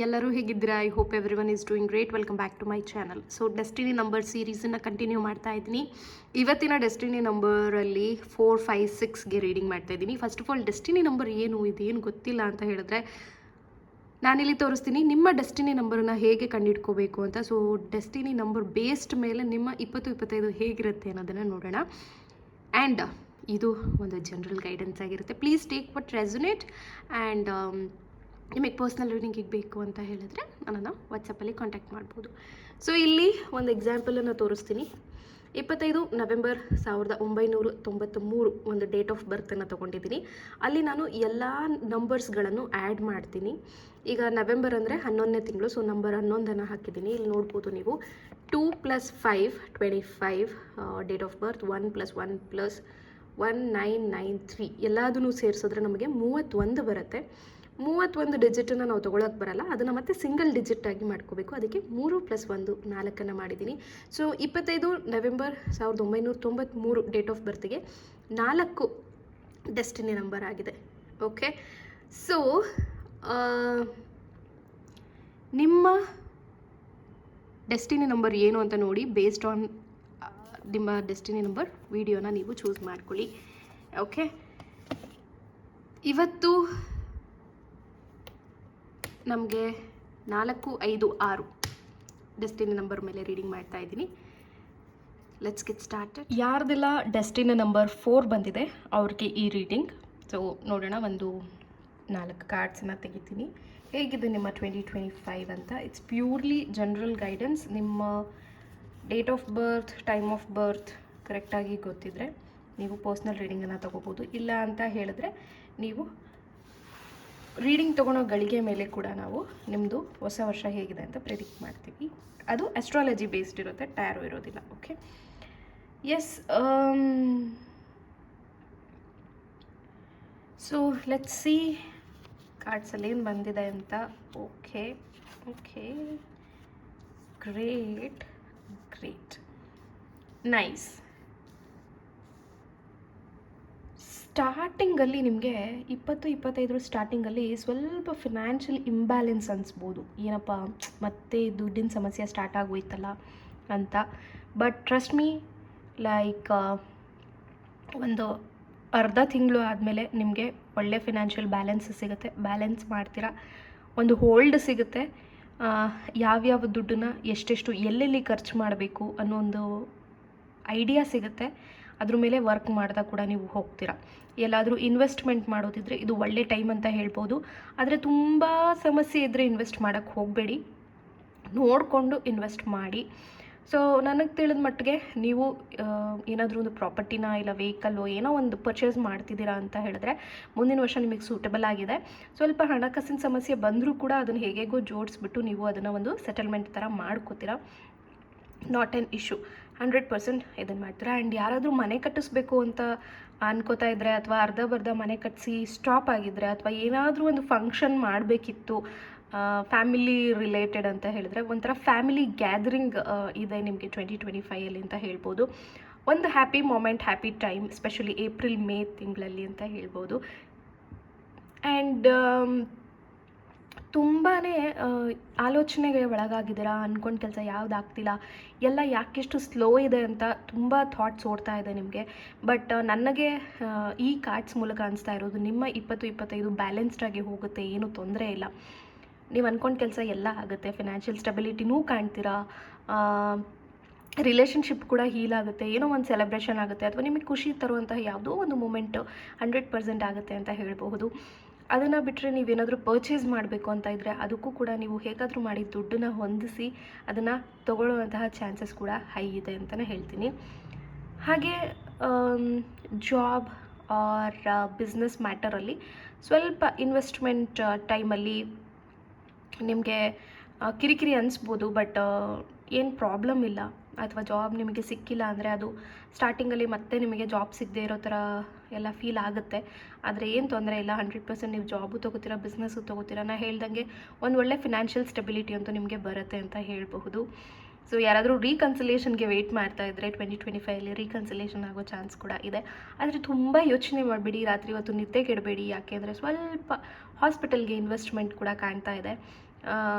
ಎಲ್ಲರೂ ಹೇಗಿದ್ದೀರಾ? I hope everyone is doing great. Welcome back to my channel. So destiny number ಸೀರೀಸನ್ನು continue ಮಾಡ್ತಾ ಇದ್ದೀನಿ. ಇವತ್ತಿನ ಡೆಸ್ಟಿನಿ ನಂಬರಲ್ಲಿ 4, 5, 6ಗೆ ರೀಡಿಂಗ್ ಮಾಡ್ತಾ ಇದ್ದೀನಿ. First of all destiny number ಇದೇನು ಗೊತ್ತಿಲ್ಲ ಅಂತ ಹೇಳಿದ್ರೆ ನಾನಿಲ್ಲಿ ತೋರಿಸ್ತೀನಿ ನಿಮ್ಮ ಡೆಸ್ಟಿನಿ ನಂಬರನ್ನು ಹೇಗೆ ಕಂಡುಹಿಡ್ಕೋಬೇಕು ಅಂತ. ಸೊ ಡೆಸ್ಟಿನಿ ನಂಬರ್ ಬೇಸ್ಡ್ ಮೇಲೆ ನಿಮ್ಮ 20-25 ಹೇಗಿರುತ್ತೆ ಅನ್ನೋದನ್ನು ನೋಡೋಣ. ಆ್ಯಂಡ್ ಇದು ಒಂದು ಜನರಲ್ ಗೈಡೆನ್ಸ್ ಆಗಿರುತ್ತೆ. Please take what resonate. And ನಿಮಗೆ ಪರ್ಸ್ನಲ್ ರೀಡಿಂಗಿಗೆ ಬೇಕು ಅಂತ ಹೇಳಿದ್ರೆ ನನ್ನನ್ನು ವಾಟ್ಸಪ್ಪಲ್ಲಿ ಕಾಂಟ್ಯಾಕ್ಟ್ ಮಾಡ್ಬೋದು. ಸೊ ಇಲ್ಲಿ ಒಂದು ಎಕ್ಸಾಂಪಲನ್ನು ತೋರಿಸ್ತೀನಿ. 25 ನವೆಂಬರ್ 1993 ಒಂದು ಡೇಟ್ ಆಫ್ ಬರ್ತನ್ನು ತೊಗೊಂಡಿದ್ದೀನಿ. ಅಲ್ಲಿ ನಾನು ಎಲ್ಲ ನಂಬರ್ಸ್ಗಳನ್ನು ಆ್ಯಡ್ ಮಾಡ್ತೀನಿ. ಈಗ ನವೆಂಬರ್ ಅಂದರೆ 11ನೇ ತಿಂಗಳು, ಸೊ ನಂಬರ್ 11 ಹಾಕಿದ್ದೀನಿ. ಇಲ್ಲಿ ನೋಡ್ಬೋದು ನೀವು. 2 + 5 25 ಡೇಟ್ ಆಫ್ ಬರ್ತ್. 1 + 1 + 1993 ಎಲ್ಲದನ್ನು ಸೇರಿಸಿದ್ರೆ ನಮಗೆ 31 ಬರುತ್ತೆ. 31 ಡಿಜಿಟನ್ನು ನಾವು ತೊಗೊಳಕ್ಕೆ ಬರಲ್ಲ, ಅದನ್ನು ಮತ್ತೆ ಸಿಂಗಲ್ ಡಿಜಿಟ್ ಆಗಿ ಮಾಡ್ಕೋಬೇಕು. ಅದಕ್ಕೆ 3 + 1 4 ಮಾಡಿದ್ದೀನಿ. ಸೊ 25 ನವೆಂಬರ್ 1993 ಡೇಟ್ ಆಫ್ ಬರ್ತಿಗೆ 4 ಡೆಸ್ಟಿನಿ ನಂಬರ್ ಆಗಿದೆ. ಓಕೆ, ಸೊ ನಿಮ್ಮ ಡೆಸ್ಟಿನಿ ನಂಬರ್ ಏನು ಅಂತ ನೋಡಿ ಬೇಸ್ಡ್ ಆನ್ ನಿಮ್ಮ ಡೆಸ್ಟಿನಿ ನಂಬರ್ ವಿಡಿಯೋನ ನೀವು ಚೂಸ್ ಮಾಡ್ಕೊಳ್ಳಿ. ಓಕೆ, ಇವತ್ತು ನಮಗೆ 4, 5, 6 ಡೆಸ್ಟಿನಿ ನಂಬರ್ ಮೇಲೆ ರೀಡಿಂಗ್ ಮಾಡ್ತಾ ಇದ್ದೀನಿ. Let's get started. ಯಾರ್ದೆಲ್ಲ ಡೆಸ್ಟಿನಿ ನಂಬರ್ 4 ಬಂದಿದೆ ಅವ್ರಿಗೆ ಈ ರೀಡಿಂಗ್. ಸೊ ನೋಡೋಣ, ಒಂದು 4 ಕಾರ್ಡ್ಸನ್ನು ತೆಗಿತೀನಿ. ಹೇಗಿದೆ ನಿಮ್ಮ 2025 ಅಂತ. It's purely general guidance. ನಿಮ್ಮ date of birth, time of birth ಕರೆಕ್ಟಾಗಿ ಗೊತ್ತಿದ್ದರೆ ನೀವು ಪರ್ಸ್ನಲ್ ರೀಡಿಂಗನ್ನು ತೊಗೋಬೋದು. ಇಲ್ಲ ಅಂತ ಹೇಳಿದ್ರೆ ನೀವು ರೀಡಿಂಗ್ ತೊಗೊಳೋ ಗಳಿಗೆ ಮೇಲೆ ಕೂಡ ನಾವು ನಿಮ್ಮದು ಹೊಸ ವರ್ಷ ಹೇಗಿದೆ ಅಂತ ಪ್ರೆಡಿಕ್ಟ್ ಮಾಡ್ತೀವಿ. ಅದು ಆಸ್ಟ್ರಾಲಜಿ ಬೇಸ್ಡ್ ಇರುತ್ತೆ, ಟ್ಯಾರೋ ಇರೋದಿಲ್ಲ. Okay, yes. So let's see ಕಾರ್ಡ್ಸಲ್ಲಿ ಏನು ಬಂದಿದೆ ಅಂತ. Okay okay, great great, nice. ಸ್ಟಾರ್ಟಿಂಗಲ್ಲಿ ನಿಮಗೆ 20-25 ಸ್ಟಾರ್ಟಿಂಗಲ್ಲಿ ಸ್ವಲ್ಪ ಫಿನಾನ್ಷಿಯಲ್ ಇಂಬ್ಯಾಲೆನ್ಸ್ ಅನಿಸ್ಬೋದು. ಏನಪ್ಪ ಮತ್ತೆ ದುಡ್ಡಿನ ಸಮಸ್ಯೆ ಸ್ಟಾರ್ಟ್ ಆಗೋಯ್ತಲ್ಲ ಅಂತ. ಬಟ್ ಟ್ರಸ್ಟ್ ಮೀ, ಲೈಕ್ ಒಂದು ಅರ್ಧ ತಿಂಗಳು ಆದಮೇಲೆ ನಿಮಗೆ ಒಳ್ಳೆ ಫಿನಾನ್ಷಿಯಲ್ ಬ್ಯಾಲೆನ್ಸ್ ಸಿಗುತ್ತೆ. ಬ್ಯಾಲೆನ್ಸ್ ಮಾಡ್ತೀರಾ, ಒಂದು ಹೋಲ್ಡ್ ಸಿಗುತ್ತೆ. ಯಾವ್ಯಾವ ದುಡ್ಡನ್ನ ಎಷ್ಟೆಷ್ಟು ಎಲ್ಲೆಲ್ಲಿ ಖರ್ಚು ಮಾಡಬೇಕು ಅನ್ನೋ ಒಂದು ಐಡಿಯಾ ಸಿಗುತ್ತೆ. ಅದ್ರ ಮೇಲೆ ವರ್ಕ್ ಮಾಡ್ತಾ ಕೂಡ ನೀವು ಹೋಗ್ತೀರಾ. ಎಲ್ಲಾದರೂ ಇನ್ವೆಸ್ಟ್ಮೆಂಟ್ ಮಾಡೋದಿದ್ರೆ ಇದು ಒಳ್ಳೆ ಟೈಮ್ ಅಂತ ಹೇಳ್ಬೋದು. ಆದರೆ ತುಂಬ ಸಮಸ್ಯೆ ಇದ್ದರೆ ಇನ್ವೆಸ್ಟ್ ಮಾಡೋಕ್ಕೆ ಹೋಗಬೇಡಿ, ನೋಡಿಕೊಂಡು ಇನ್ವೆಸ್ಟ್ ಮಾಡಿ. ಸೊ ನನಗೆ ತಿಳಿದ ಮಟ್ಟಿಗೆ ನೀವು ಏನಾದರೂ ಒಂದು ಪ್ರಾಪರ್ಟಿನ ಇಲ್ಲ ವೆಹಿಕಲ್ಲು ಏನೋ ಒಂದು ಪರ್ಚೇಸ್ ಮಾಡ್ತಿದ್ದೀರಾ ಅಂತ ಹೇಳಿದ್ರೆ ಮುಂದಿನ ವರ್ಷ ನಿಮಗೆ ಸೂಟಬಲ್ ಆಗಿದೆ. ಸ್ವಲ್ಪ ಹಣಕಾಸಿನ ಸಮಸ್ಯೆ ಬಂದರೂ ಕೂಡ ಅದನ್ನು ಹೇಗೇಗೋ ಜೋಡಿಸ್ಬಿಟ್ಟು ನೀವು ಅದನ್ನು ಒಂದು ಸೆಟಲ್ಮೆಂಟ್ ಥರ ಮಾಡ್ಕೋತೀರಾ. Not an issue. 100% ಇದನ್ನು ಮಾಡ್ತೀರಾ. ಆ್ಯಂಡ್ ಯಾರಾದರೂ ಮನೆ ಕಟ್ಟಿಸ್ಬೇಕು ಅಂತ ಅನ್ಕೋತಾ ಇದ್ದರೆ, ಅಥವಾ ಅರ್ಧ ಮನೆ ಕಟ್ಟಿಸಿ ಸ್ಟಾಪ್ ಆಗಿದ್ದರೆ, ಅಥವಾ ಏನಾದರೂ ಒಂದು ಫಂಕ್ಷನ್ ಮಾಡಬೇಕಿತ್ತು ಫ್ಯಾಮಿಲಿ ರಿಲೇಟೆಡ್ ಅಂತ ಹೇಳಿದ್ರೆ, ಒಂಥರ ಫ್ಯಾಮಿಲಿ ಗ್ಯಾದರಿಂಗ್ ಇದೆ ನಿಮಗೆ 2025 ಅಂತ ಹೇಳ್ಬೋದು. ಒಂದು happy moment, happy time, specially April May ತಿಂಗಳಲ್ಲಿ ಅಂತ ಹೇಳ್ಬೋದು. ಆ್ಯಂಡ್ ತುಂಬಾ ಆಲೋಚನೆಗೆ ಒಳಗಾಗಿದ್ದೀರಾ. ಅಂದ್ಕೊಂಡು ಕೆಲಸ ಯಾವುದಾಗ್ತಿಲ್ಲ, ಎಲ್ಲ ಯಾಕೆಷ್ಟು ಸ್ಲೋ ಇದೆ ಅಂತ ತುಂಬ ಥಾಟ್ಸ್ ಓಡ್ತಾ ಇದೆ ನಿಮಗೆ. ಬಟ್ ನನಗೆ ಈ ಕಾರ್ಡ್ಸ್ ಮೂಲಕ ಅನಿಸ್ತಾ ಇರೋದು ನಿಮ್ಮ 20-25 ಬ್ಯಾಲೆನ್ಸ್ಡಾಗಿ ಹೋಗುತ್ತೆ, ಏನೂ ತೊಂದರೆ ಇಲ್ಲ. ನೀವು ಅಂದ್ಕೊಂಡು ಕೆಲಸ ಎಲ್ಲ ಆಗುತ್ತೆ. ಫಿನಾನ್ಷಿಯಲ್ ಸ್ಟೆಬಿಲಿಟಿನೂ ಕಾಣ್ತೀರಾ. ರಿಲೇಷನ್ಶಿಪ್ ಕೂಡ ಹೀಲ್ ಆಗುತ್ತೆ. ಏನೋ ಒಂದು ಸೆಲೆಬ್ರೇಷನ್ ಆಗುತ್ತೆ, ಅಥವಾ ನಿಮಗೆ ಖುಷಿ ತರುವಂತಹ ಯಾವುದೋ ಒಂದು ಮೂಮೆಂಟು 100% ಆಗುತ್ತೆ ಅಂತ ಹೇಳಬಹುದು. ಅದನ್ನು ಬಿಟ್ಟರೆ ನೀವೇನಾದರೂ ಪರ್ಚೇಸ್ ಮಾಡಬೇಕು ಅಂತ ಇದ್ದರೆ ಅದಕ್ಕೂ ಕೂಡ ನೀವು ಹೇಗಾದರೂ ಮಾಡಿ ದುಡ್ಡನ್ನು ಹೊಂದಿಸಿ ಅದನ್ನು ತೊಗೊಳ್ಳುವಂತಹ ಚಾನ್ಸಸ್ ಕೂಡ ಹೈ ಇದೆ ಅಂತಲೇ ಹೇಳ್ತೀನಿ. ಹಾಗೆ ಜಾಬ್ ಆರ್ ಬಿಸ್ನೆಸ್ ಮ್ಯಾಟರಲ್ಲಿ ಸ್ವಲ್ಪ ಇನ್ವೆಸ್ಟ್ಮೆಂಟ್ ಟೈಮಲ್ಲಿ ನಿಮಗೆ ಕಿರಿಕಿರಿ ಅನಿಸ್ಬೋದು. ಬಟ್ ಏನು ಪ್ರಾಬ್ಲಮ್ ಇಲ್ಲ. ಅಥವಾ ಜಾಬ್ ನಿಮಗೆ ಸಿಕ್ಕಿಲ್ಲ ಅಂದರೆ ಅದು ಸ್ಟಾರ್ಟಿಂಗಲ್ಲಿ ಮತ್ತೆ ನಿಮಗೆ ಜಾಬ್ ಸಿಗದೆ ಇರೋ ಥರ ಎಲ್ಲ ಫೀಲ್ ಆಗುತ್ತೆ. ಆದರೆ ಏನು ತೊಂದರೆ ಇಲ್ಲ. 100% ನೀವು ಜಾಬು ತೊಗೋತೀರಾ, ಬಿಸ್ನೆಸ್ಸು ತೊಗೋತೀರಾ. ನಾನು ಹೇಳ್ದಂಗೆ ಒಂದು ಒಳ್ಳೆ ಫಿನಾನ್ಷಿಯಲ್ ಸ್ಟೆಬಿಲಿಟಿ ಅಂತೂ ನಿಮಗೆ ಬರುತ್ತೆ ಅಂತ ಹೇಳಬಹುದು. ಸೊ ಯಾರಾದರೂ ರೀಕನ್ಸಿಲೇಷನ್ಗೆ ವೆಯ್ಟ್ ಮಾಡ್ತಾ ಇದ್ದರೆ 2025ಅಲ್ಲಿ ರೀಕನ್ಸಿಲೇಷನ್ ಆಗೋ ಚಾನ್ಸ್ ಕೂಡ ಇದೆ. ಆದರೆ ತುಂಬ ಯೋಚನೆ ಮಾಡಬೇಡಿ, ರಾತ್ರಿ ಹೊತ್ತು ನಿದ್ದೆ ಕೆಡಬೇಡಿ. ಯಾಕೆಂದರೆ ಸ್ವಲ್ಪ ಹಾಸ್ಪಿಟಲ್ಗೆ ಇನ್ವೆಸ್ಟ್ಮೆಂಟ್ ಕೂಡ ಕಾಣ್ತಾ ಇದೆ.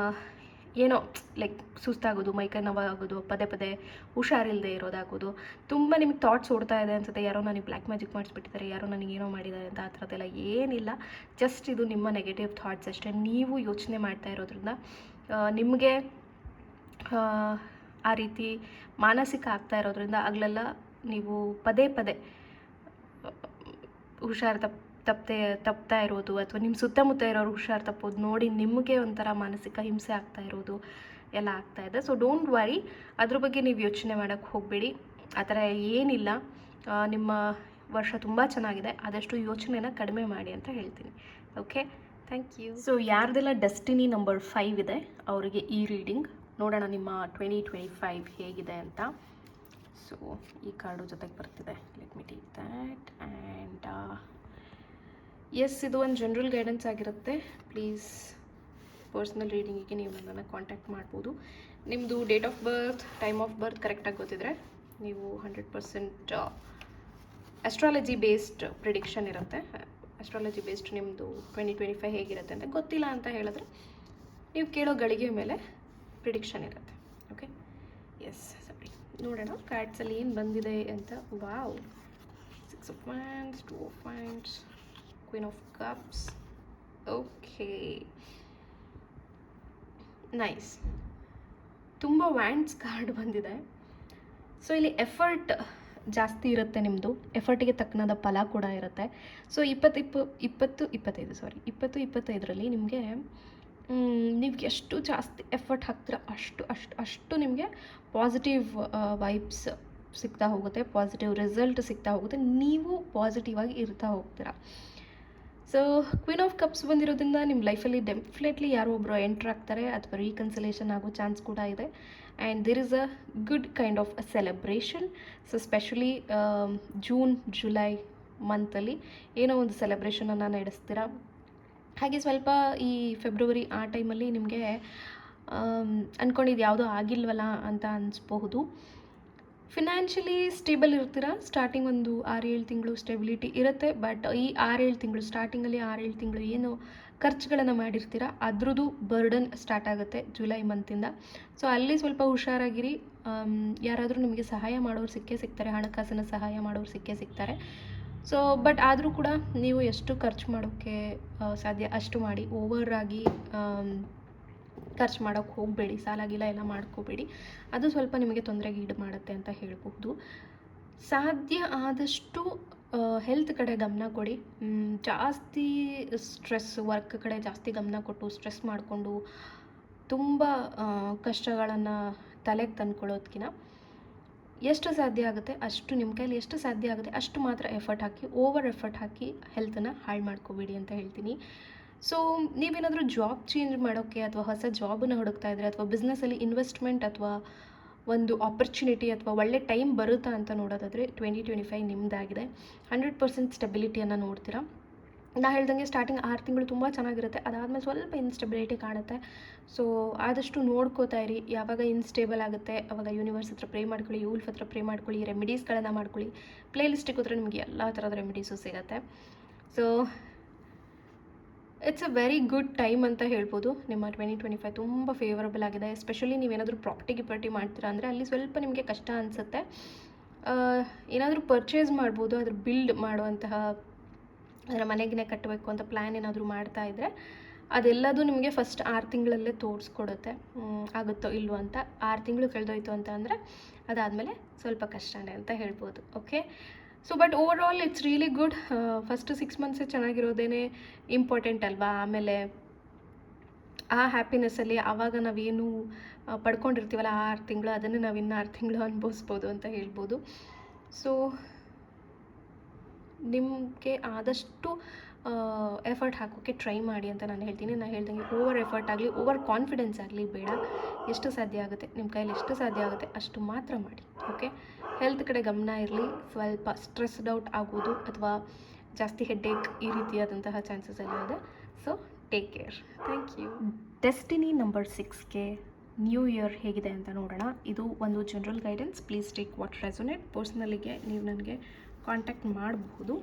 ಏನೋ ಲೈಕ್ ಸುಸ್ತಾಗೋದು, ಮೈಕೈ ನೋವಾಗೋದು, ಪದೇ ಪದೇ ಹುಷಾರಿಲ್ಲದೆ ಇರೋದಾಗೋದು, ತುಂಬ ನಿಮಗೆ ಥಾಟ್ಸ್ ಓಡ್ತಾ ಇದೆ ಅನ್ಸುತ್ತೆ. ಯಾರೋ ನನಗೆ ಬ್ಲ್ಯಾಕ್ ಮ್ಯಾಜಿಕ್ ಮಾಡಿಸ್ಬಿಟ್ಟಿದ್ದಾರೆ, ಯಾರೋ ನನಗೇನೋ ಮಾಡಿದ್ದಾರೆ ಅಂತ. ಆ ಥರದ್ದೆಲ್ಲ ಏನಿಲ್ಲ. ಜಸ್ಟ್ ಇದು ನಿಮ್ಮ ನೆಗೆಟಿವ್ ಥಾಟ್ಸ್ ಅಷ್ಟೇ. ನೀವು ಯೋಚನೆ ಮಾಡ್ತಾ ಇರೋದ್ರಿಂದ ನಿಮಗೆ ಆ ರೀತಿ ಮಾನಸಿಕ ಆಗ್ತಾ ಇರೋದ್ರಿಂದ ಆಗಲೆಲ್ಲ ನೀವು ಪದೇ ಪದೇ ಹುಷಾರು ತಪ್ತಾ ಇರೋದು, ಅಥವಾ ನಿಮ್ಮ ಸುತ್ತಮುತ್ತ ಇರೋರು ಹುಷಾರು ತಪ್ಪೋದು ನೋಡಿ ನಿಮಗೆ ಒಂಥರ ಮಾನಸಿಕ ಹಿಂಸೆ ಆಗ್ತಾ ಇರೋದು ಎಲ್ಲ ಆಗ್ತಾ ಇದೆ. ಸೊ ಡೋಂಟ್ ವರಿ, ಅದ್ರ ಬಗ್ಗೆ ನೀವು ಯೋಚನೆ ಮಾಡೋಕ್ಕೆ ಹೋಗಬೇಡಿ. ಆ ಥರ ಏನಿಲ್ಲ. ನಿಮ್ಮ ವರ್ಷ ತುಂಬ ಚೆನ್ನಾಗಿದೆ. ಆದಷ್ಟು ಯೋಚನೆನ ಕಡಿಮೆ ಮಾಡಿ ಅಂತ ಹೇಳ್ತೀನಿ. Okay, thank you. ಸೊ ಯಾರ್ದೆಲ್ಲ ಡೆಸ್ಟಿನಿ ನಂಬರ್ 5 ಇದೆ ಅವರಿಗೆ ಈ ರೀಡಿಂಗ್. ನೋಡೋಣ ನಿಮ್ಮ 2025 ಹೇಗಿದೆ ಅಂತ. ಸೊ ಈ ಕಾರ್ಡು ಜೊತೆಗೆ ಬರ್ತಿದೆ. Let me take that. And yes, ಇದು ಒಂದು ಜನರಲ್ ಗೈಡೆನ್ಸ್ ಆಗಿರುತ್ತೆ. ಪ್ಲೀಸ್ ಪರ್ಸ್ನಲ್ ರೀಡಿಂಗಿಗೆ ನೀವು ನನ್ನನ್ನು ಕಾಂಟ್ಯಾಕ್ಟ್ ಮಾಡ್ಬೋದು. ನಿಮ್ಮದು date of birth, time of birth ಕರೆಕ್ಟಾಗಿ ಗೊತ್ತಿದ್ರೆ ನೀವು 100% ಅಸ್ಟ್ರಾಲಜಿ ಬೇಸ್ಡ್ ಪ್ರಿಡಿಕ್ಷನ್ ಇರುತ್ತೆ. ಅಸ್ಟ್ರಾಲಜಿ ಬೇಸ್ಡ್ ನಿಮ್ಮದು 2025 ಹೇಗಿರುತ್ತೆ ಅಂತ ಗೊತ್ತಿಲ್ಲ ಅಂತ ಹೇಳಿದ್ರೆ ನೀವು ಕೇಳೋ ಗಳಿಗೆ ಮೇಲೆ ಪ್ರಿಡಿಕ್ಷನ್ ಇರುತ್ತೆ. ಓಕೆ, ಎಸ್, ಸರಿ, ನೋಡೋಣ ಕಾರ್ಡ್ಸಲ್ಲಿ ಏನು ಬಂದಿದೆ ಅಂತ. Wow, 6 of Wands, 2 of Wands, Queen of Cups. Okay, nice. ತುಂಬ ವ್ಯಾಂಡ್ಸ್ ಕಾರ್ಡ್ ಬಂದಿದೆ. ಸೊ ಇಲ್ಲಿ ಎಫರ್ಟ್ ಜಾಸ್ತಿ ಇರುತ್ತೆ ನಿಮ್ಮದು. ಎಫರ್ಟಿಗೆ ತಕ್ಕನಾದ ಫಲ ಕೂಡ ಇರುತ್ತೆ. ಸೊ 2025ರಲ್ಲಿ ನಿಮಗೆ ನೀವು ಎಷ್ಟು ಜಾಸ್ತಿ ಎಫರ್ಟ್ ಹಾಕ್ತೀರಾ ಅಷ್ಟು ನಿಮಗೆ ಪಾಸಿಟಿವ್ ವೈಬ್ಸ್ ಸಿಗ್ತಾ ಹೋಗುತ್ತೆ, ಪಾಸಿಟಿವ್ ರಿಸಲ್ಟ್ ಸಿಗ್ತಾ ಹೋಗುತ್ತೆ. ನೀವು ಪಾಸಿಟಿವ್ ಆಗಿ ಇರ್ತಾ ಹೋಗ್ತೀರಾ. ಸೊ ಕ್ವೀನ್ ಆಫ್ ಕಪ್ಸ್ ಬಂದಿರೋದ್ರಿಂದ ನಿಮ್ಮ ಲೈಫಲ್ಲಿ ಡೆಫಿನೆಟ್ಲಿ ಯಾರೋ ಒಬ್ಬರು ಎಂಟ್ರ್ ಆಗ್ತಾರೆ ಅಥವಾ ರೀಕನ್ಸಿಲೇಷನ್ ಆಗೋ ಚಾನ್ಸ್ ಕೂಡ ಇದೆ. And there is a good kind of a celebration. So specially June July ಮಂತಲ್ಲಿ ಏನೋ ಒಂದು ಸೆಲೆಬ್ರೇಷನನ್ನು ನಡೆಸ್ತೀರಾ. ಹಾಗೆ ಸ್ವಲ್ಪ ಈ ಫೆಬ್ರವರಿ ಆ ಟೈಮಲ್ಲಿ ನಿಮಗೆ ಅಂದ್ಕೊಂಡಿದ್ದು ಯಾವುದೋ ಆಗಿಲ್ವಲ್ಲ ಅಂತ ಅನಿಸ್ಬಹುದು. ಫಿನಾನ್ಷಿಯಲಿ ಸ್ಟೇಬಲ್ ಇರ್ತೀರಾ. ಸ್ಟಾರ್ಟಿಂಗ್ ಒಂದು 6-7 ತಿಂಗಳು ಸ್ಟೆಬಿಲಿಟಿ ಇರುತ್ತೆ. ಬಟ್ ಈ 6-7 ತಿಂಗಳು ಸ್ಟಾರ್ಟಿಂಗಲ್ಲಿ 6-7 ತಿಂಗಳು ಏನು ಖರ್ಚುಗಳನ್ನು ಮಾಡಿರ್ತೀರ ಅದ್ರದ್ದು ಬರ್ಡನ್ ಸ್ಟಾರ್ಟ್ ಆಗುತ್ತೆ ಜುಲೈ ಮಂತಿಂದ. ಸೊ ಅಲ್ಲಿ ಸ್ವಲ್ಪ ಹುಷಾರಾಗಿರಿ. ಯಾರಾದರೂ ನಿಮಗೆ ಸಹಾಯ ಮಾಡೋರು ಸಿಕ್ಕೇ ಸಿಗ್ತಾರೆ, ಹಣಕಾಸಿನ ಸಹಾಯ ಮಾಡೋರು ಸಿಕ್ಕೇ ಸಿಗ್ತಾರೆ. ಸೊ ಬಟ್ ಆದರೂ ಕೂಡ ನೀವು ಎಷ್ಟು ಖರ್ಚು ಮಾಡೋಕ್ಕೆ ಸಾಧ್ಯ ಅಷ್ಟು ಮಾಡಿ. ಓವರ್ ಆಗಿ ಖರ್ಚು ಮಾಡೋಕ್ಕೆ ಹೋಗಬೇಡಿ. ಸಾಲ ಗೀಲ ಎಲ್ಲ ಮಾಡ್ಕೋಬೇಡಿ. ಅದು ಸ್ವಲ್ಪ ನಿಮಗೆ ತೊಂದರೆಗೆ ಈಡು ಮಾಡುತ್ತೆ ಅಂತ ಹೇಳ್ಬೋದು. ಸಾಧ್ಯ ಆದಷ್ಟು ಹೆಲ್ತ್ ಕಡೆ ಗಮನ ಕೊಡಿ. ಜಾಸ್ತಿ ಸ್ಟ್ರೆಸ್, ವರ್ಕ್ ಕಡೆ ಜಾಸ್ತಿ ಗಮನ ಕೊಟ್ಟು ಸ್ಟ್ರೆಸ್ ಮಾಡಿಕೊಂಡು ತುಂಬ ಕಷ್ಟಗಳನ್ನು ತಲೆಗೆ ತಂದ್ಕೊಳ್ಳೋದಕ್ಕಿಂತ ಎಷ್ಟು ಸಾಧ್ಯ ಆಗುತ್ತೆ ಅಷ್ಟು, ನಿಮ್ಮ ಕೈಲಿ ಎಷ್ಟು ಸಾಧ್ಯ ಆಗುತ್ತೆ ಅಷ್ಟು ಮಾತ್ರ ಎಫರ್ಟ್ ಹಾಕಿ. ಓವರ್ ಎಫರ್ಟ್ ಹಾಕಿ ಹೆಲ್ತನ್ನು ಹಾಳು ಮಾಡ್ಕೋಬೇಡಿ ಅಂತ ಹೇಳ್ತೀನಿ. ಸೊ ನೀವೇನಾದರೂ ಜಾಬ್ ಚೇಂಜ್ ಮಾಡೋಕ್ಕೆ ಅಥವಾ ಹೊಸ ಜಾಬನ್ನು ಹುಡುಕ್ತಾ ಇದ್ದರೆ, ಅಥವಾ ಬಿಸ್ನೆಸ್ಸಲ್ಲಿ ಇನ್ವೆಸ್ಟ್ಮೆಂಟ್ ಅಥವಾ ಒಂದು ಆಪರ್ಚುನಿಟಿ ಅಥವಾ ಒಳ್ಳೆ ಟೈಮ್ ಬರುತ್ತಾ ಅಂತ ನೋಡೋದಾದರೆ 2025 ನಿಮ್ಮದಾಗಿದೆ. 100% ಸ್ಟೆಬಿಲಿಟಿಯನ್ನು ನೋಡ್ತೀರಾ. ನಾ ಹೇಳ್ದಂಗೆ ಸ್ಟಾರ್ಟಿಂಗ್ 6 ತಿಂಗಳು ತುಂಬ ಚೆನ್ನಾಗಿರುತ್ತೆ. ಅದಾದಮೇಲೆ ಸ್ವಲ್ಪ ಇನ್ಸ್ಟೆಬಿಲಿಟಿ ಕಾಣುತ್ತೆ. ಸೊ ಆದಷ್ಟು ನೋಡ್ಕೋತಾ ಇರಿ. ಯಾವಾಗ ಇನ್ಸ್ಟೇಬಲ್ ಆಗುತ್ತೆ ಆವಾಗ ಯೂನಿವರ್ಸ್ ಹತ್ರ ಪ್ರೇ ಮಾಡ್ಕೊಳ್ಳಿ, ಯೂಲ್ಫ್ ಹತ್ರ ಪ್ರೇ ಮಾಡ್ಕೊಳ್ಳಿ, ರೆಮಿಡೀಸ್ಗಳನ್ನು ಮಾಡ್ಕೊಳ್ಳಿ. ಪ್ಲೇ ಲಿಸ್ಟಿಗೆ ಹೋದರೆ ನಿಮಗೆ ಎಲ್ಲ ಥರದ ರೆಮಿಡೀಸು ಸಿಗುತ್ತೆ. So it's a very good time ಅಂತ ಹೇಳ್ಬೋದು. ನಿಮ್ಮ 2025 ತುಂಬ ಫೇವರಬಲ್ ಆಗಿದೆ. ಎಸ್ಪೆಷಲಿ ನೀವೇನಾದರೂ ಪ್ರಾಪರ್ಟಿ ಮಾಡ್ತೀರಾ ಅಂದರೆ ಅಲ್ಲಿ ಸ್ವಲ್ಪ ನಿಮಗೆ ಕಷ್ಟ ಅನಿಸುತ್ತೆ. ಏನಾದರೂ ಪರ್ಚೇಸ್ ಮಾಡ್ಬೋದು, ಅದ್ರ ಬಿಲ್ಡ್ ಮಾಡುವಂತಹ, ಅದರ ಮನೆಗೆ ಕಟ್ಟಬೇಕು ಅಂತ ಪ್ಲ್ಯಾನ್ ಏನಾದರೂ ಮಾಡ್ತಾ ಇದ್ದರೆ ಅದೆಲ್ಲದು ನಿಮಗೆ ಫಸ್ಟ್ 6 ತಿಂಗಳಲ್ಲೇ ತೋರಿಸ್ಕೊಡುತ್ತೆ ಆಗುತ್ತೋ ಇಲ್ವೋ ಅಂತ. 6 ತಿಂಗಳು ಕಳೆದೋಯ್ತು ಅಂತ ಅಂದರೆ ಅದಾದಮೇಲೆ ಸ್ವಲ್ಪ ಕಷ್ಟನೇ ಅಂತ ಹೇಳ್ಬೋದು. Okay, so but over all it's really good. First 6 ಮಂತ್ಸೇ ಚೆನ್ನಾಗಿರೋದೇ ಇಂಪಾರ್ಟೆಂಟ್ ಅಲ್ವಾ. ಆಮೇಲೆ ಆ ಹ್ಯಾಪಿನೆಸ್ಸಲ್ಲಿ ಆವಾಗ ನಾವೇನು ಪಡ್ಕೊಂಡಿರ್ತೀವಲ್ಲ 6 ತಿಂಗಳು, ಅದನ್ನು ನಾವು ಇನ್ನು 6 ತಿಂಗಳು ಅನುಭವಿಸ್ಬೋದು ಅಂತ ಹೇಳ್ಬೋದು. ಸೊ ನಿಮಗೆ ಆದಷ್ಟು ಎಫರ್ಟ್ ಹಾಕೋಕ್ಕೆ ಟ್ರೈ ಮಾಡಿ ಅಂತ ನಾನು ಹೇಳ್ತೀನಿ. ನಾನು ಹೇಳ್ದಂಗೆ ಓವರ್ ಎಫರ್ಟ್ ಆಗಲಿ, ಓವರ್ ಕಾನ್ಫಿಡೆನ್ಸ್ ಆಗಲಿ ಬೇಡ. ಎಷ್ಟು ಸಾಧ್ಯ ಆಗುತ್ತೆ, ನಿಮ್ಮ ಕೈಯಲ್ಲಿ ಎಷ್ಟು ಸಾಧ್ಯ ಆಗುತ್ತೆ ಅಷ್ಟು ಮಾತ್ರ ಮಾಡಿ. ಓಕೆ, ಹೆಲ್ತ್ ಕಡೆ ಗಮನ ಇರಲಿ. ಸ್ವಲ್ಪ ಸ್ಟ್ರೆಸ್ಡ್ ಔಟ್ ಆಗೋದು ಅಥವಾ ಜಾಸ್ತಿ ಹೆಡ್ಏಕ್ ಈ ರೀತಿಯಾದಂತಹ ಚಾನ್ಸಸ್ ಎಲ್ಲ ಇದೆ. So take care. Thank you. Destiny number 6ಗೆ ನ್ಯೂ ಇಯರ್ ಹೇಗಿದೆ ಅಂತ ನೋಡೋಣ. ಇದು ಒಂದು general guidance, please take what resonate. ಪರ್ಸ್ನಲಿಗೆ ನೀವು ನನಗೆ ಕಾಂಟ್ಯಾಕ್ಟ್ ಮಾಡಬಹುದು.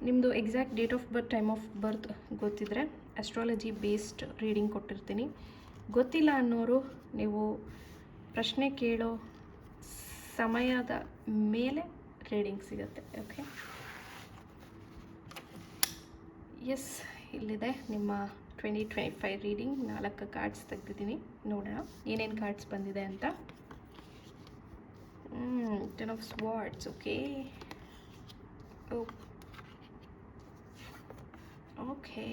ನಿಮ್ಮದು exact date of birth, time of birth ಗೊತ್ತಿದ್ದರೆ ಅಸ್ಟ್ರಾಲಜಿ ಬೇಸ್ಡ್ ರೀಡಿಂಗ್ ಕೊಟ್ಟಿರ್ತೀನಿ. ಗೊತ್ತಿಲ್ಲ ಅನ್ನೋರು ನೀವು ಪ್ರಶ್ನೆ ಕೇಳೋ ಸಮಯದ ಮೇಲೆ ರೀಡಿಂಗ್ ಸಿಗುತ್ತೆ. ಓಕೆ, ಎಸ್, ಇಲ್ಲಿದೆ ನಿಮ್ಮ 2025 ರೀಡಿಂಗ್. 4 ಕಾರ್ಡ್ಸ್ ತೆಗೆದಿದ್ದೀನಿ, ನೋಡೋಣ ಏನೇನು ಕಾರ್ಡ್ಸ್ ಬಂದಿದೆ ಅಂತ. 10 of swords. Okay okay,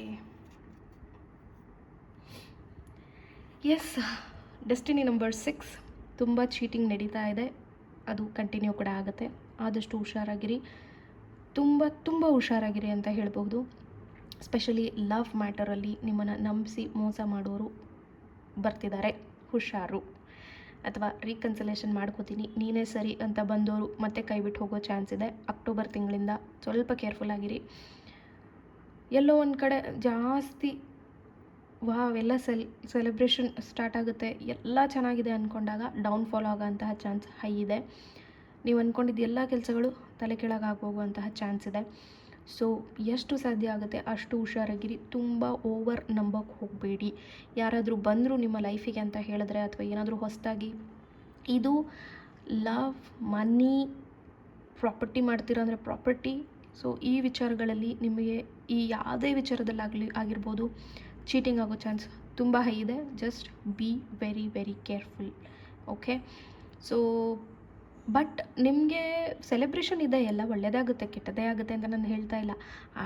yes, destiny number 6. ತುಂಬ ಚೀಟಿಂಗ್ ನಡೀತಾ ಇದೆ, ಅದು ಕಂಟಿನ್ಯೂ ಕೂಡ ಆಗುತ್ತೆ. ಆದಷ್ಟು ಹುಷಾರಾಗಿರಿ, ತುಂಬ ಹುಷಾರಾಗಿರಿ ಅಂತ ಹೇಳ್ಬೋದು. ಸ್ಪೆಷಲಿ ಲವ್ ಮ್ಯಾಟರಲ್ಲಿ ನಿಮ್ಮನ್ನು ನಂಬಿಸಿ ಮೋಸ ಮಾಡೋರು ಬರ್ತಿದ್ದಾರೆ, ಹುಷಾರು. ಅಥವಾ ರೀಕನ್ಸಿಲೇಷನ್ ಮಾಡ್ಕೋತೀನಿ ನೀನೇ ಸರಿ ಅಂತ ಬಂದವರು ಮತ್ತೆ ಕೈ ಬಿಟ್ಟು ಹೋಗೋ ಚಾನ್ಸ್ ಇದೆ. ಅಕ್ಟೋಬರ್ ತಿಂಗಳಿಂದ ಸ್ವಲ್ಪ ಕೇರ್ಫುಲ್ ಆಗಿರಿ. ಎಲ್ಲೋ ಒಂದು ಕಡೆ ಜಾಸ್ತಿ ಎಲ್ಲ ಸೆಲೆಬ್ರೇಷನ್ ಸ್ಟಾರ್ಟ್ ಆಗುತ್ತೆ, ಎಲ್ಲ ಚೆನ್ನಾಗಿದೆ ಅಂದ್ಕೊಂಡಾಗ ಡೌನ್ಫಾಲ್ ಆಗೋಂತಹ ಚಾನ್ಸ್ ಹೈ ಇದೆ. ನೀವು ಅಂದ್ಕೊಂಡಿದ್ದು ಎಲ್ಲ ಕೆಲಸಗಳು ತಲೆ ಕೆಳಗಾಗೋಗುವಂತಹ ಚಾನ್ಸ್ ಇದೆ. ಸೊ ಎಷ್ಟು ಸಾಧ್ಯ ಆಗುತ್ತೆ ಅಷ್ಟು ಹುಷಾರಾಗಿರಿ, ತುಂಬ ಓವರ್ ನಂಬಕ್ಕೆ ಹೋಗಬೇಡಿ. ಯಾರಾದರೂ ಬಂದರು ನಿಮ್ಮ ಲೈಫಿಗೆ ಅಂತ ಹೇಳಿದ್ರೆ, ಅಥವಾ ಏನಾದರೂ ಹೊಸದಾಗಿ ಇದು ಲವ್, ಮನಿ, ಪ್ರಾಪರ್ಟಿ ಮಾಡ್ತೀರಾ ಅಂದರೆ ಪ್ರಾಪರ್ಟಿ, ಸೊ ಈ ವಿಚಾರಗಳಲ್ಲಿ ನಿಮಗೆ ಈ ಯಾವುದೇ ಆಗಿರ್ಬೋದು ಚೀಟಿಂಗ್ ಆಗೋ ಚಾನ್ಸ್ ತುಂಬ ಹೈ ಇದೆ. Just B very very careful. Okay, so but ನಿಮಗೆ ಸೆಲೆಬ್ರೇಷನ್ ಇದೆ, ಎಲ್ಲ ಒಳ್ಳೆಯದಾಗುತ್ತೆ, ಕೆಟ್ಟದೇ ಆಗುತ್ತೆ ಅಂತ ನಾನು ಹೇಳ್ತಾ ಇಲ್ಲ.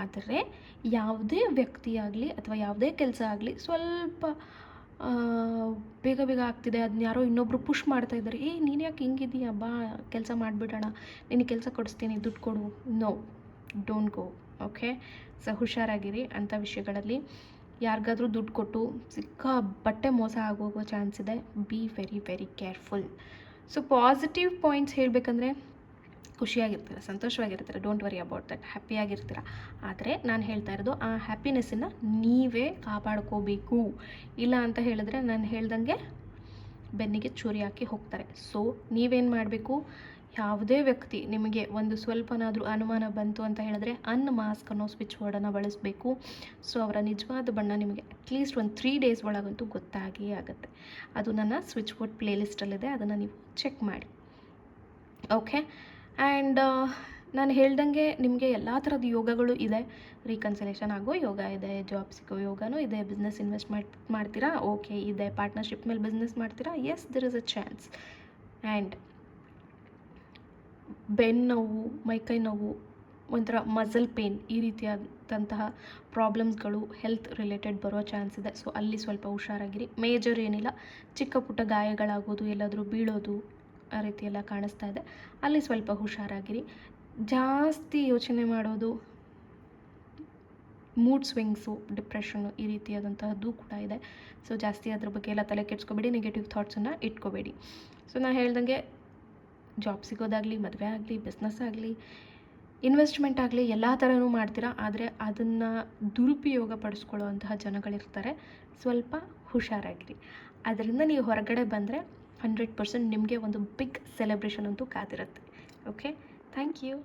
ಆದರೆ ಯಾವುದೇ ವ್ಯಕ್ತಿ ಆಗಲಿ ಅಥವಾ ಯಾವುದೇ ಕೆಲಸ ಆಗಲಿ ಸ್ವಲ್ಪ ಬೇಗ ಆಗ್ತಿದೆ, ಅದನ್ನ ಯಾರೋ ಇನ್ನೊಬ್ಬರು ಪುಷ್ ಮಾಡ್ತಾ ಇದ್ದಾರೆ, ನೀನು ಯಾಕೆ ಹಿಂಗಿದೀಯ, ಬಾ ಕೆಲಸ ಮಾಡಿಬಿಡೋಣ, ನಿನಗೆ ಕೆಲಸ ಕೊಡಿಸ್ತೀನಿ, ದುಡ್ಡು ಕೊಡು. No, don't go. Okay, so ಹುಷಾರಾಗಿರಿ ಅಂಥ ವಿಷಯಗಳಲ್ಲಿ. ಯಾರಿಗಾದ್ರೂ ದುಡ್ಡು ಕೊಟ್ಟು ಸಿಕ್ಕಾಪಟ್ಟೆ ಮೋಸ ಆಗೋಗೋ ಚಾನ್ಸ್ ಇದೆ. Be very very careful. So positive points ಹೇಳಬೇಕಂದ್ರೆ ಖುಷಿಯಾಗಿರ್ತೀರ, ಸಂತೋಷವಾಗಿರ್ತೀರ, ಡೋಂಟ್ ವರಿ ಅಬೌಟ್ ದಟ್, ಹ್ಯಾಪಿಯಾಗಿರ್ತೀರ. ಆದರೆ ನಾನು ಹೇಳ್ತಾ ಇರೋದು ಆ ಹ್ಯಾಪಿನೆಸ್ಸನ್ನು ನೀವೇ ಕಾಪಾಡ್ಕೋಬೇಕು. ಇಲ್ಲ ಅಂತ ಹೇಳಿದ್ರೆ ನಾನು ಹೇಳ್ದಂಗೆ ಬೆನ್ನಿಗೆ ಚೂರಿ ಹಾಕಿ ಹೋಗ್ತಾರೆ. ಸೊ ನೀವೇನು ಮಾಡಬೇಕು, ಯಾವುದೇ ವ್ಯಕ್ತಿ ನಿಮಗೆ ಒಂದು ಸ್ವಲ್ಪನಾದರೂ ಅನುಮಾನ ಬಂತು ಅಂತ ಹೇಳಿದ್ರೆ ಅನ್ಮಾಸ್ಕ್ ಅನ್ನೋ ಸ್ವಿಚ್ ವರ್ಡನ್ನು ಬಳಸಬೇಕು. ಸೊ ಅವರ ನಿಜವಾದ ಬಣ್ಣ ನಿಮಗೆ ಅಟ್ಲೀಸ್ಟ್ ಒಂದು 3 days ಒಳಗಂತೂ ಗೊತ್ತಾಗೇ ಆಗುತ್ತೆ. ಅದು ನನ್ನ ಸ್ವಿಚ್ ವರ್ಡ್ ಪ್ಲೇಲಿಸ್ಟಲ್ಲಿದೆ, ಅದನ್ನು ನೀವು ಚೆಕ್ ಮಾಡಿ. ಓಕೆ, ಆ್ಯಂಡ್ ನಾನು ಹೇಳ್ದಂಗೆ ನಿಮಗೆ ಎಲ್ಲ ಥರದ ಯೋಗಗಳು ಇದೆ. ರೀಕನ್ಸಿಲೇಷನ್ ಆಗೋ ಯೋಗ ಇದೆ, ಜಾಬ್ ಸಿಗೋ ಯೋಗನೂ ಇದೆ, ಬಿಸ್ನೆಸ್ ಇನ್ವೆಸ್ಟ್ ಮಾಡ್ತೀರಾ, ಓಕೆ ಇದೆ, ಪಾರ್ಟ್ನರ್ಶಿಪ್ ಮೇಲೆ ಬಿಸ್ನೆಸ್ ಮಾಡ್ತೀರಾ, yes there is a chance. And ಬೆನ್ನು ನೋವು, ಮೈಕೈ ನೋವು, ಒಂಥರ ಮಸಲ್ ಪೇನ್, ಈ ರೀತಿಯಾದಂತಹ ಪ್ರಾಬ್ಲಮ್ಸ್ಗಳು ಹೆಲ್ತ್ ರಿಲೇಟೆಡ್ ಬರೋ ಚಾನ್ಸ್ ಇದೆ. ಸೊ ಅಲ್ಲಿ ಸ್ವಲ್ಪ ಹುಷಾರಾಗಿರಿ. ಮೇಜರ್ ಏನಿಲ್ಲ, ಚಿಕ್ಕ ಪುಟ್ಟ ಗಾಯಗಳಾಗೋದು, ಎಲ್ಲಾದರೂ ಬೀಳೋದು, ಆ ರೀತಿ ಎಲ್ಲ ಕಾಣಿಸ್ತಾ ಇದೆ, ಅಲ್ಲಿ ಸ್ವಲ್ಪ ಹುಷಾರಾಗಿರಿ. ಜಾಸ್ತಿ ಯೋಚನೆ ಮಾಡೋದು, ಮೂಡ್ ಸ್ವಿಂಗ್ಸು, ಡಿಪ್ರೆಷನ್ನು, ಈ ರೀತಿಯಾದಂತಹದ್ದು ಕೂಡ ಇದೆ. ಸೊ ಜಾಸ್ತಿ ಅದ್ರ ಬಗ್ಗೆ ಎಲ್ಲ ತಲೆ ಕೆಡಿಸ್ಕೋಬೇಡಿ, ನೆಗೆಟಿವ್ ಥಾಟ್ಸನ್ನು ಇಟ್ಕೋಬೇಡಿ. ಸೊ ನಾನು ಹೇಳ್ದಂಗೆ ಜಾಬ್ ಸಿಗೋದಾಗಲಿ, ಮದುವೆ ಆಗಲಿ, ಬಿಸ್ನೆಸ್ ಆಗಲಿ, ಇನ್ವೆಸ್ಟ್ಮೆಂಟ್ ಆಗಲಿ, ಎಲ್ಲ ಥರನೂ ಮಾಡ್ತೀರಾ. ಆದರೆ ಅದನ್ನು ದುರುಪಯೋಗ ಪಡಿಸ್ಕೊಳ್ಳೋ ಅಂತಹ ಜನಗಳಿರ್ತಾರೆ, ಸ್ವಲ್ಪ ಹುಷಾರಾಗಿರಿ. ಅದರಿಂದ ನೀವು ಹೊರಗಡೆ ಬಂದರೆ 100% ನಿಮಗೆ ಒಂದು ಬಿಗ್ ಸೆಲೆಬ್ರೇಷನ್ ಅಂತೂ ಕಾದಿರುತ್ತೆ. Okay, thank you.